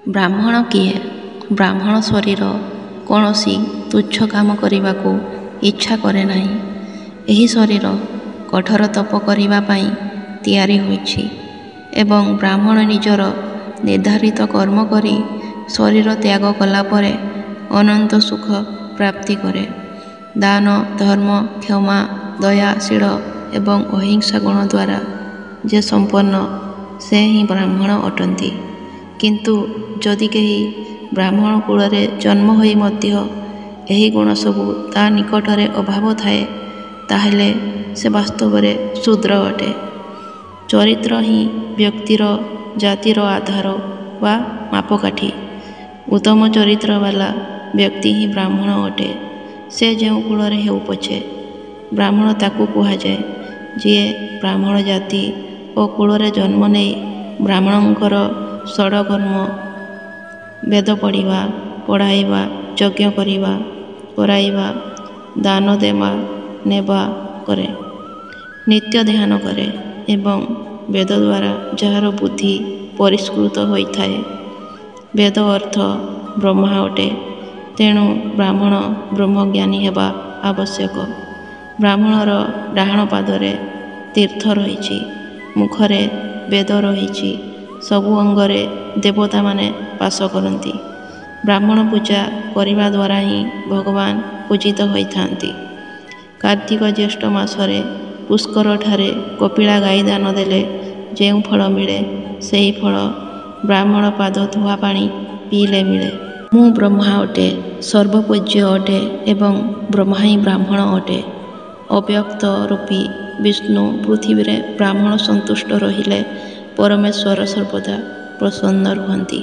ବ୍ରାହ୍ମଣ କିଏ? ବ୍ରାହ୍ମଣ ଶରୀର କୌଣସି ତୁଚ୍ଛ କାମ କରିବାକୁ ଇଚ୍ଛା କରେ ନାହିଁ। ଏହି ଶରୀର କଠୋର ତପ କରିବା ପାଇଁ ତିଆରି ହୋଇଛି ଏବଂ ବ୍ରାହ୍ମଣ ନିଜର ନିର୍ଦ୍ଧାରିତ କର୍ମ କରି ଶରୀର ତ୍ୟାଗ କଲା ପରେ ଅନନ୍ତ ସୁଖ ପ୍ରାପ୍ତି କରେ। ଦାନ, ଧର୍ମ, କ୍ଷମା, ଦୟାଶୀଳ ଏବଂ ଅହିଂସା ଗୁଣ ଦ୍ୱାରା ଯେ ସମ୍ପନ୍ନ ସେ ହିଁ ବ୍ରାହ୍ମଣ ଅଟନ୍ତି। କିନ୍ତୁ ଯଦି କେହି ବ୍ରାହ୍ମଣ କୁଳରେ ଜନ୍ମ ହୋଇ ମଧ୍ୟ ଏହି ଗୁଣ ସବୁ ତା ନିକଟରେ ଅଭାବ ଥାଏ, ତାହେଲେ ସେ ବାସ୍ତବରେ ଶୂଦ୍ର ଅଟେ। ଚରିତ୍ର ହିଁ ବ୍ୟକ୍ତିର ଜାତିର ଆଧାର ବା ମାପକାଠି। ଉତ୍ତମ ଚରିତ୍ର ବାଲା ବ୍ୟକ୍ତି ହିଁ ବ୍ରାହ୍ମଣ ଅଟେ। ସେ ଯେଉଁ କୁଳରେ ହେଉ ପଛେ, ବ୍ରାହ୍ମଣ ତାକୁ କୁହାଯାଏ। ଯିଏ ବ୍ରାହ୍ମଣ ଜାତି ଓ କୁଳରେ ଜନ୍ମ ନେଇ ବ୍ରାହ୍ମଣଙ୍କର ଷଡ଼କର୍ମ ବେଦ ପଢ଼ିବା, ପଢ଼ାଇବା, ଯଜ୍ଞ କରିବା, କରାଇବା, ଦାନ ଦେବା ନେବା କରେ, ନିତ୍ୟ ଧ୍ୟାନ କରେ ଏବଂ ବେଦ ଦ୍ୱାରା ଯାହାର ବୁଦ୍ଧି ପରିଷ୍କୃତ ହୋଇଥାଏ। ବେଦ ଅର୍ଥ ବ୍ରହ୍ମା ଅଟେ। ତେଣୁ ବ୍ରାହ୍ମଣ ବ୍ରହ୍ମଜ୍ଞାନୀ ହେବା ଆବଶ୍ୟକ। ବ୍ରାହ୍ମଣର ଡାହାଣ ପାଦରେ ତୀର୍ଥ ରହିଛି, ମୁଖରେ ବେଦ ରହିଛି, ସବୁ ଅଙ୍ଗରେ ଦେବତାମାନେ ବାସ କରନ୍ତି। ବ୍ରାହ୍ମଣ ପୂଜା କରିବା ଦ୍ୱାରା ହିଁ ଭଗବାନ ପୂଜିତ ହୋଇଥାନ୍ତି। କାର୍ତ୍ତିକ ଜ୍ୟେଷ୍ଠ ମାସରେ ପୁଷ୍କରଠାରେ କପିଳା ଗାଈ ଦାନ ଦେଲେ ଯେଉଁ ଫଳ ମିଳେ, ସେହି ଫଳ ବ୍ରାହ୍ମଣ ପାଦ ଧୁଆ ପାଣି ପିଇଲେ ମିଳେ। ମୁଁ ବ୍ରହ୍ମା ଅଟେ, ସର୍ବପୂଜ୍ୟ ଅଟେ ଏବଂ ବ୍ରହ୍ମା ହିଁ ବ୍ରାହ୍ମଣ ଅଟେ। ଅବ୍ୟକ୍ତ ରୂପୀ ବିଷ୍ଣୁ ପୃଥିବୀରେ ବ୍ରାହ୍ମଣ ସନ୍ତୁଷ୍ଟ ରହିଲେ ପରମେଶ୍ୱର ସର୍ବଦା ପ୍ରସନ୍ନ ରୁହନ୍ତି।